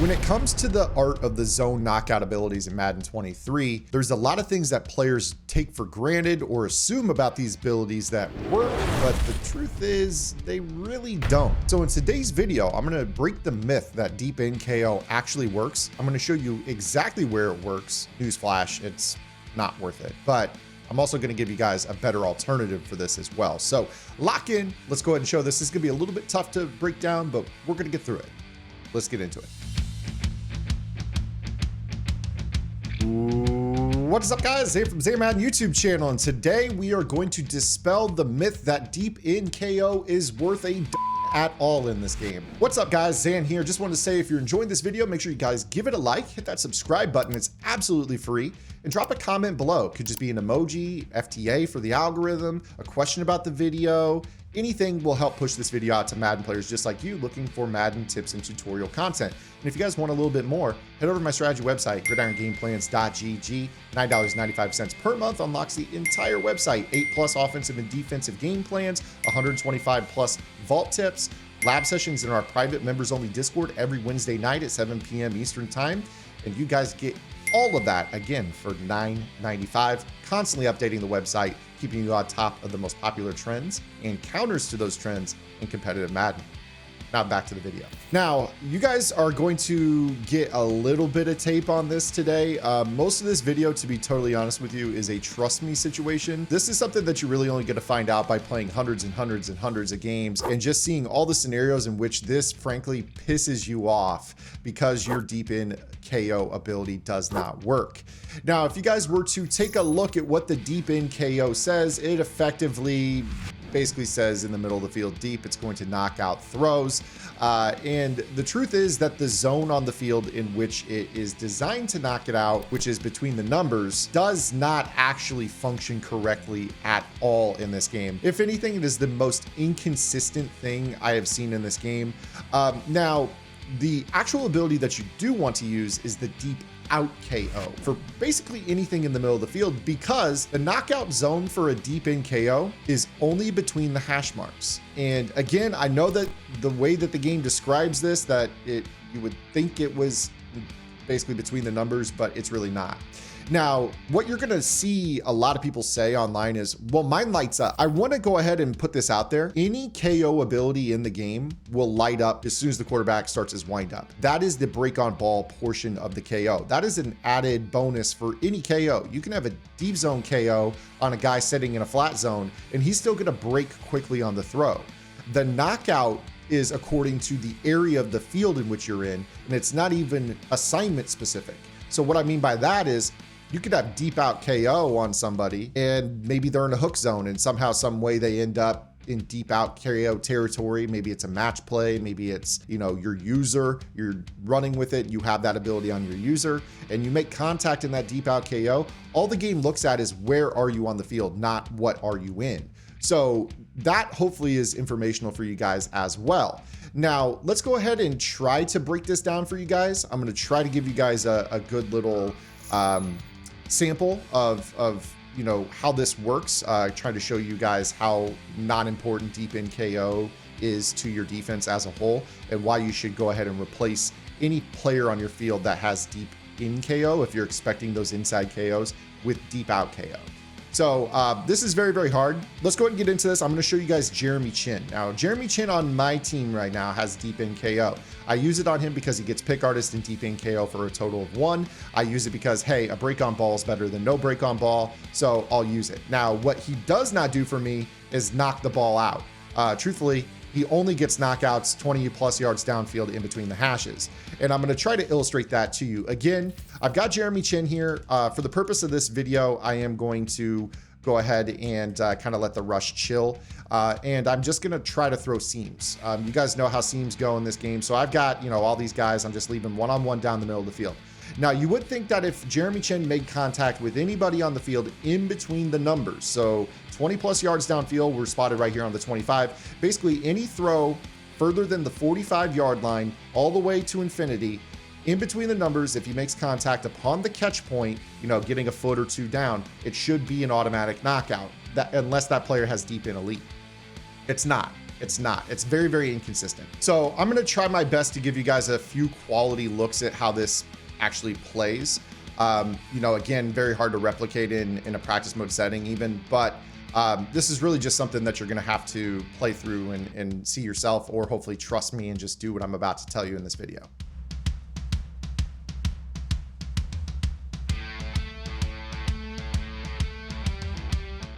When it comes to the art of the zone knockout abilities in Madden 23, there's a lot of things that players take for granted or assume about these abilities that work, but the truth is they really don't. So in today's video, I'm going to break the myth that deep in KO actually works. I'm going to show you exactly where it works. Newsflash, it's not worth it. But I'm also going to give you guys a better alternative for this as well. So lock in. Let's go ahead and show this. This is going to be a little bit tough to break down, but we're going to get through it. Let's get into it. What is up, guys? Zay from Zay Madden YouTube channel, and today we are going to dispel the myth that deep in KO is worth a at all in this game. What's up, guys? Zan here. Just wanted to say, if you're enjoying this video, make sure you guys give it a like, hit that subscribe button. It's absolutely free, and drop a comment below. Could just be an emoji, FTA for the algorithm, a question about the video. Anything will help push this video out to Madden players just like you looking for Madden tips and tutorial content. And if you guys want a little bit more, head over to my strategy website, gridirongameplans.gg. $9.95 per month unlocks the entire website. 8+ offensive and defensive game plans, 125+ vault tips, lab sessions in our private members-only Discord every Wednesday night at 7 p.m. Eastern Time. And you guys get all of that, again, for $9.95, constantly updating the website, keeping you on top of the most popular trends and counters to those trends in competitive Madden. Now back to the video. Now, you guys are going to get a little bit of tape on this today. Most of this video, to be totally honest with you, is a trust me situation. This is something that you're really only going to find out by playing hundreds and hundreds and hundreds of games and just seeing all the scenarios in which this frankly pisses you off because your deep in KO ability does not work. Now, if you guys were to take a look at what the deep in KO says, it effectively basically says in the middle of the field deep, it's going to knock out throws. And the truth is that the zone on the field in which it is designed to knock it out, which is between the numbers, does not actually function correctly at all in this game. If anything, it is the most inconsistent thing I have seen in this game. Now, the actual ability that you do want to use is the deep out KO for basically anything in the middle of the field, because the knockout zone for a deep in KO is only between the hash marks. And again, I know that the way that the game describes this, that you would think it was basically between the numbers, but it's really not. Now, what you're going to see a lot of people say online is, well, mine lights up. I want to go ahead and put this out there. Any KO ability in the game will light up as soon as the quarterback starts his wind up. That is the break on ball portion of the KO. That is an added bonus for any KO. You can have a deep zone KO on a guy sitting in a flat zone, and he's still going to break quickly on the throw. The knockout is according to the area of the field in which you're in, and it's not even assignment specific. So what I mean by that is, you could have deep out KO on somebody and maybe they're in a hook zone and somehow, some way they end up in deep out KO territory. Maybe it's a match play. Maybe it's, your user, you're running with it. You have that ability on your user and you make contact in that deep out KO. All the game looks at is where are you on the field, not what are you in. So that hopefully is informational for you guys as well. Now, let's go ahead and try to break this down for you guys. I'm going to try to give you guys a good little sample of how this works, trying to show you guys how not important deep in KO is to your defense as a whole, and why you should go ahead and replace any player on your field that has deep in KO if you're expecting those inside KOs with deep out KO. So this is very, very hard. Let's go ahead and get into this. I'm going to show you guys Jeremy Chin. Now, Jeremy Chin on my team right now has deep in KO. I use it on him because he gets pick artist and deep in KO for a total of 1. I use it because, hey, a break on ball is better than no break on ball, so I'll use it. Now, what he does not do for me is knock the ball out. Truthfully, he only gets knockouts 20+ yards downfield in between the hashes. And I'm going to try to illustrate that to you. Again, I've got Jeremy Chin here. For the purpose of this video, I am going to go ahead and kind of let the rush chill. And I'm just going to try to throw seams. You guys know how seams go in this game. So I've got, all these guys. I'm just leaving one-on-one down the middle of the field. Now, you would think that if Jeremy Chin made contact with anybody on the field in between the numbers, so 20+ yards downfield, we're spotted right here on the 25, basically any throw further than the 45-yard line all the way to infinity, in between the numbers, if he makes contact upon the catch point, getting a foot or two down, it should be an automatic knockout, unless that player has deep in elite. It's not. It's not. It's very, very inconsistent. So I'm going to try my best to give you guys a few quality looks at how this actually plays. Again, very hard to replicate in a practice mode setting even, but this is really just something that you're going to have to play through and see yourself, or hopefully trust me and just do what I'm about to tell you in this video.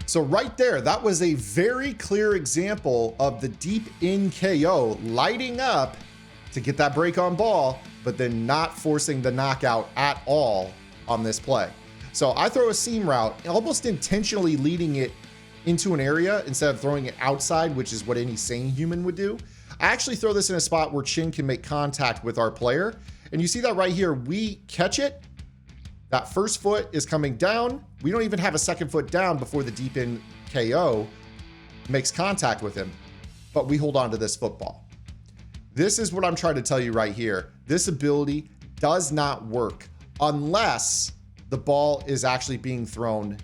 So right there, that was a very clear example of the deep in KO lighting up to get that break on ball, but then not forcing the knockout at all on this play. So I throw a seam route, almost intentionally leading it into an area instead of throwing it outside, which is what any sane human would do. I actually throw this in a spot where Chin can make contact with our player. And you see that right here, we catch it. That first foot is coming down. We don't even have a second foot down before the deep in KO makes contact with him, but we hold on to this football. This is what I'm trying to tell you right here. This ability does not work unless the ball is actually being thrown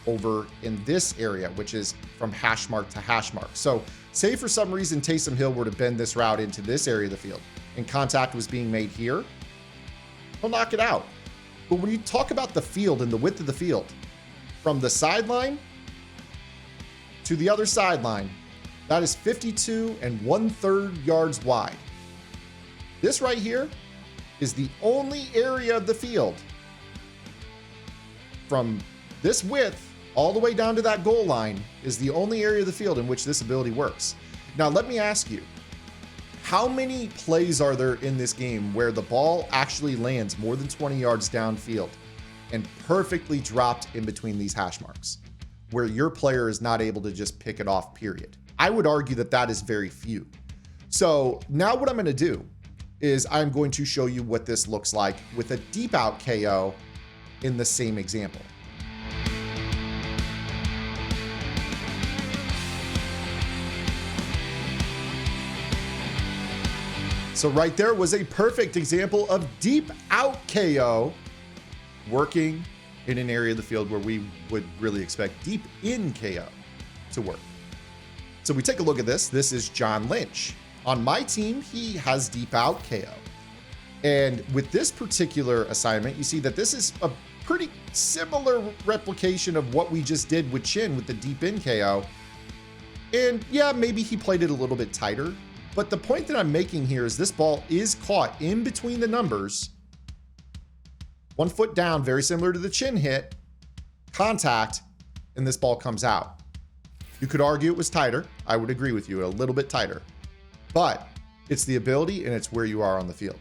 over in this area, which is from hash mark to hash mark. So say for some reason Taysom Hill were to bend this route into this area of the field and contact was being made here, he'll knock it out. But when you talk about the field and the width of the field, from the sideline to the other sideline, that is 52 1/3 yards wide. This right here is the only area of the field from this width all the way down to that goal line is the only area of the field in which this ability works. Now, let me ask you, how many plays are there in this game where the ball actually lands more than 20 yards downfield and perfectly dropped in between these hash marks, where your player is not able to just pick it off, period? I would argue that that is very few. So now what I'm going to do is I'm going to show you what this looks like with a deep out KO in the same example. So right there was a perfect example of deep out KO working in an area of the field where we would really expect deep in KO to work. So we take a look at this. This is John Lynch. On my team, he has deep out KO. And with this particular assignment, you see that this is a pretty similar replication of what we just did with Chin with the deep in KO. And yeah, maybe he played it a little bit tighter. But the point that I'm making here is this ball is caught in between the numbers, 1 foot down, very similar to the Chin hit, contact, and this ball comes out. You could argue it was tighter. I would agree with you, a little bit tighter. But it's the ability and it's where you are on the field.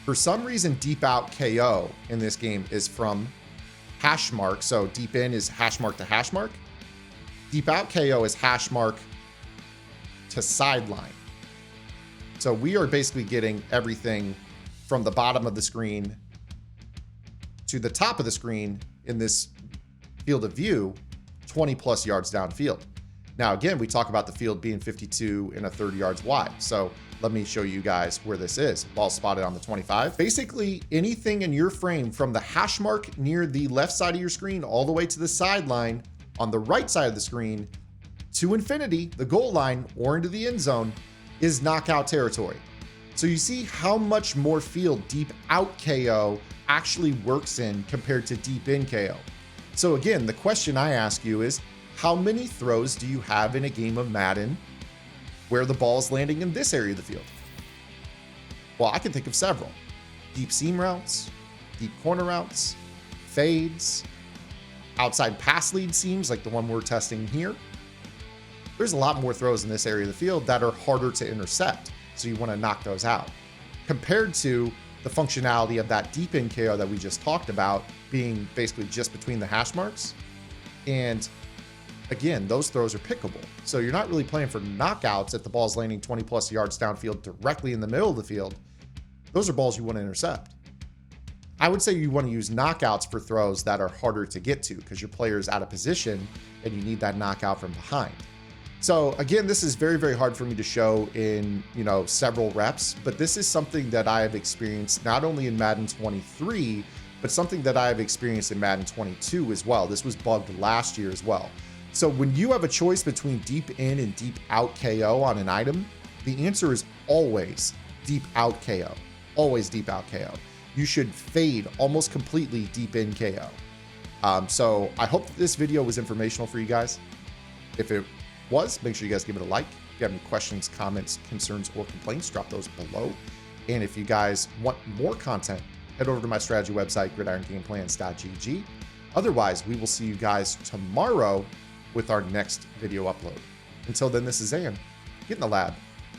For some reason, deep out KO in this game is from hash mark. So deep in is hash mark to hash mark. Deep out KO is hash mark to sideline. So we are basically getting everything from the bottom of the screen to the top of the screen in this field of view, 20 plus yards downfield. Now, again, we talk about the field being 52 1/3 yards wide. So let me show you guys where this is. Ball spotted on the 25. Basically anything in your frame from the hash mark near the left side of your screen all the way to the sideline on the right side of the screen to infinity, the goal line, or into the end zone, is knockout territory. So you see how much more field deep out KO actually works in compared to deep in KO. So again, the question I ask you is, how many throws do you have in a game of Madden where the ball is landing in this area of the field? Well, I can think of several. Deep seam routes, deep corner routes, fades, outside pass lead seams like the one we're testing here. There's a lot more throws in this area of the field that are harder to intercept, so you want to knock those out, compared to the functionality of that deep in KO that we just talked about being basically just between the hash marks. And again, those throws are pickable. So you're not really playing for knockouts if the ball's landing 20 plus yards downfield directly in the middle of the field. Those are balls you want to intercept. I would say you want to use knockouts for throws that are harder to get to because your player is out of position and you need that knockout from behind. So again, this is very, very hard for me to show in, several reps, but this is something that I have experienced not only in Madden 23, but something that I have experienced in Madden 22 as well. This was bugged last year as well. So when you have a choice between deep in and deep out KO on an item, the answer is always deep out KO. Always deep out KO. You should fade almost completely deep in KO. So I hope that this video was informational for you guys. If it was, make sure you guys give it a like. If you have any questions, comments, concerns, or complaints, drop those below. And if you guys want more content, head over to my strategy website, gridirongameplans.gg. Otherwise, we will see you guys tomorrow with our next video upload. Until then, this is Zan. Get in the lab,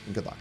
and good luck.